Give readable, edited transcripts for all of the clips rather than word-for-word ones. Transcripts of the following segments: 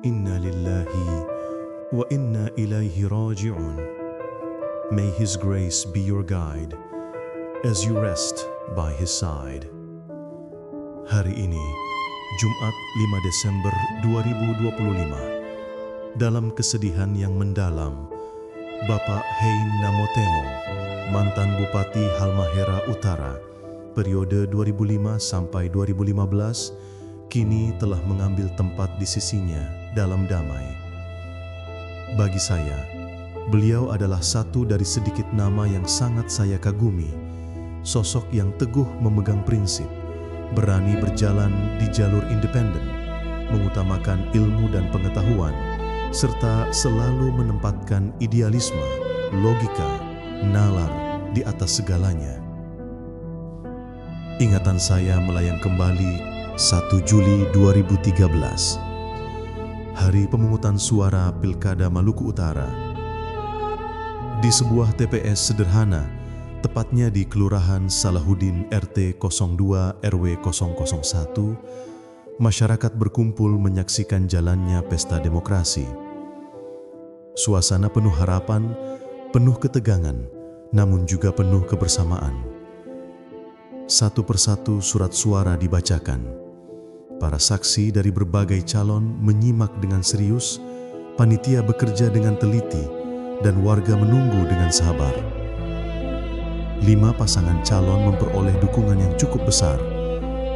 Inna lillahi wa inna ilaihi raji'un. May His grace be your guide as you rest by His side. Hari ini, Jumat 5 Desember 2025, dalam kesedihan yang mendalam, Bapak Hein Namotemo, mantan Bupati Halmahera Utara, periode 2005 sampai 2015, kini telah mengambil tempat di sisinya dalam damai. Bagi saya, beliau adalah satu dari sedikit nama yang sangat saya kagumi, sosok yang teguh memegang prinsip, berani berjalan di jalur independen, mengutamakan ilmu dan pengetahuan, serta selalu menempatkan idealisme, logika, nalar di atas segalanya. Ingatan saya melayang kembali 1 Juli 2013, hari pemungutan suara Pilkada Maluku Utara. Di sebuah TPS sederhana, tepatnya di Kelurahan Salahuddin RT 02 RW 001, masyarakat berkumpul menyaksikan jalannya pesta demokrasi. Suasana penuh harapan, penuh ketegangan, namun juga penuh kebersamaan. Satu persatu surat suara dibacakan. Para saksi dari berbagai calon menyimak dengan serius, panitia bekerja dengan teliti, dan warga menunggu dengan sabar. 5 pasangan calon memperoleh dukungan yang cukup besar.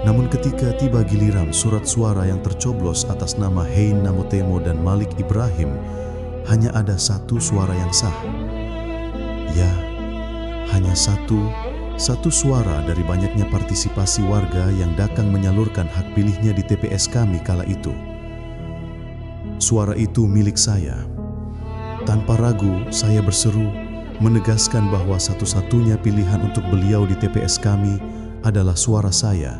Namun ketika tiba giliran surat suara yang tercoblos atas nama Hein Namotemo dan Malik Ibrahim, hanya ada 1 suara yang sah. Ya, hanya satu suara dari banyaknya partisipasi warga yang datang menyalurkan hak pilihnya di TPS kami kala itu. Suara itu milik saya. Tanpa ragu, saya berseru, menegaskan bahwa satu-satunya pilihan untuk beliau di TPS kami adalah suara saya.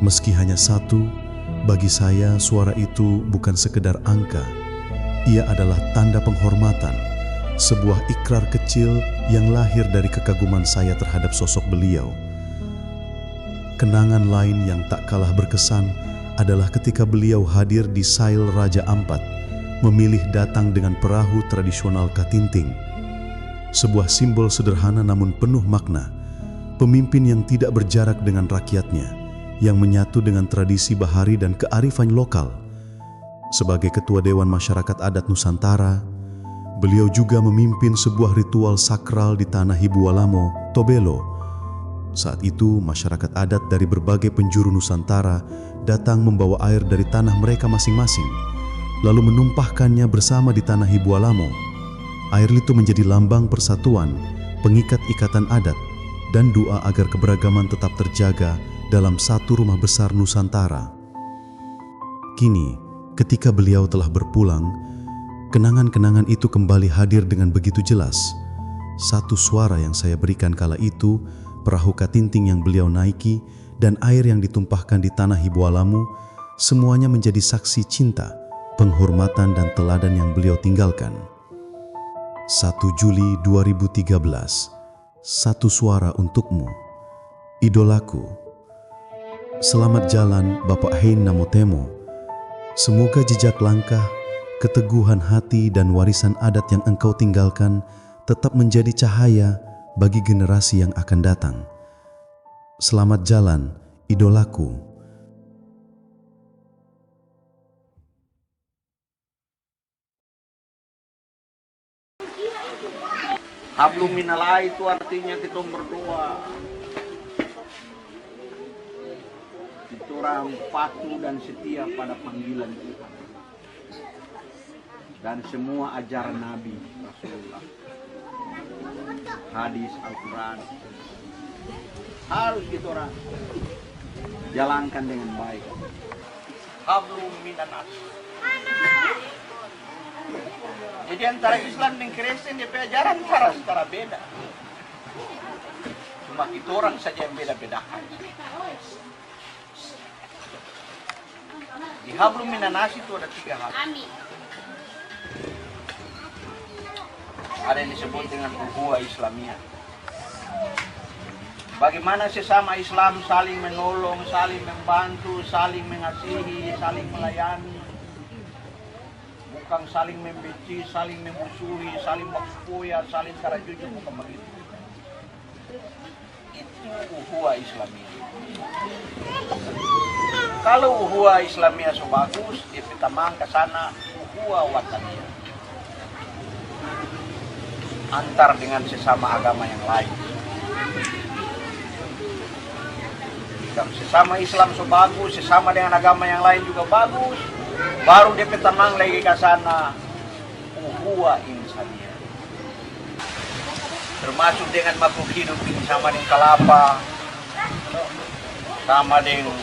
Meski hanya 1, bagi saya suara itu bukan sekedar angka. Ia adalah tanda penghormatan, sebuah ikrar kecil yang lahir dari kekaguman saya terhadap sosok beliau. Kenangan lain yang tak kalah berkesan adalah ketika beliau hadir di Sail Raja Ampat, memilih datang dengan perahu tradisional Katinting. Sebuah simbol sederhana namun penuh makna, pemimpin yang tidak berjarak dengan rakyatnya, yang menyatu dengan tradisi bahari dan kearifan lokal. Sebagai Ketua Dewan Masyarakat Adat Nusantara, beliau juga memimpin sebuah ritual sakral di tanah Hibualamo, Tobelo. Saat itu, masyarakat adat dari berbagai penjuru Nusantara datang membawa air dari tanah mereka masing-masing, lalu menumpahkannya bersama di tanah Hibualamo. Air itu menjadi lambang persatuan, pengikat ikatan adat, dan doa agar keberagaman tetap terjaga dalam satu rumah besar Nusantara. Kini, ketika beliau telah berpulang, kenangan-kenangan itu kembali hadir dengan begitu jelas. 1 suara yang saya berikan kala itu, perahu Katinting yang beliau naiki, dan air yang ditumpahkan di tanah Hibualamo, semuanya menjadi saksi cinta, penghormatan dan teladan yang beliau tinggalkan. 1 Juli 2013, 1 suara untukmu, idolaku. Selamat jalan Bapak Hein Namotemo. Semoga jejak langkah, keteguhan hati dan warisan adat yang engkau tinggalkan tetap menjadi cahaya bagi generasi yang akan datang. Selamat jalan, idolaku. Hablum minallah itu artinya kita berdoa. Kita orang patuh dan setia pada panggilan Tuhan dan semua ajaran Nabi Rasulullah, hadis Al-Quran, harus kita orang jalankan dengan baik. Hablum minanas. Jadi antara Islam dan Kristen dia ajaran secara beda. Cuma kita orang saja yang beda-bedakan. Di hablum minanas itu ada 3 hal. Ada yang disebut dengan ukhuwah Islamiyah. Bagaimana sesama Islam saling menolong, saling membantu, saling mengasihi, saling melayani, tukang saling membenci, saling memusuhi, saling bersepoya, saling cara jujur, bukan begitu. Itu uhuwa Islamiyah. Kalau uhuwa Islamiyah so bagus, dia tamang ke sana uhuwa wataniyah. Antar dengan sesama agama yang lain. Kalau sesama Islam so bagus, sesama dengan agama yang lain juga bagus, baru dia tamang lagi ke sana uhuwa insaniyah. Termasuk dengan makhluk hidup ini, sama dengan kelapa, sama dengan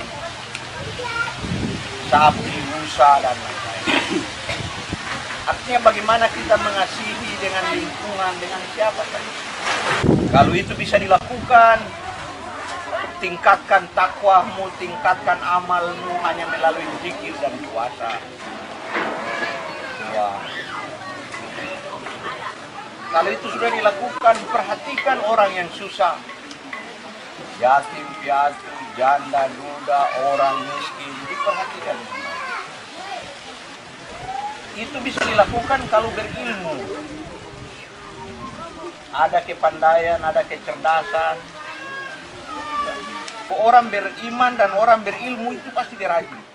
sapi, rusa, dan lain-lain. Artinya bagaimana kita mengasihi dengan lingkungan, dengan siapa saja. Kalau itu bisa dilakukan, tingkatkan takwamu, tingkatkan amalmu hanya melalui zikir dan puasa. Ya. Kalau itu sudah dilakukan, perhatikan orang yang susah. Yatim, piatu, janda, duda, orang miskin, diperhatikan. Itu bisa dilakukan kalau berilmu. Ada kepandaian, ada kecerdasan. Orang beriman dan orang berilmu itu pasti dirajin.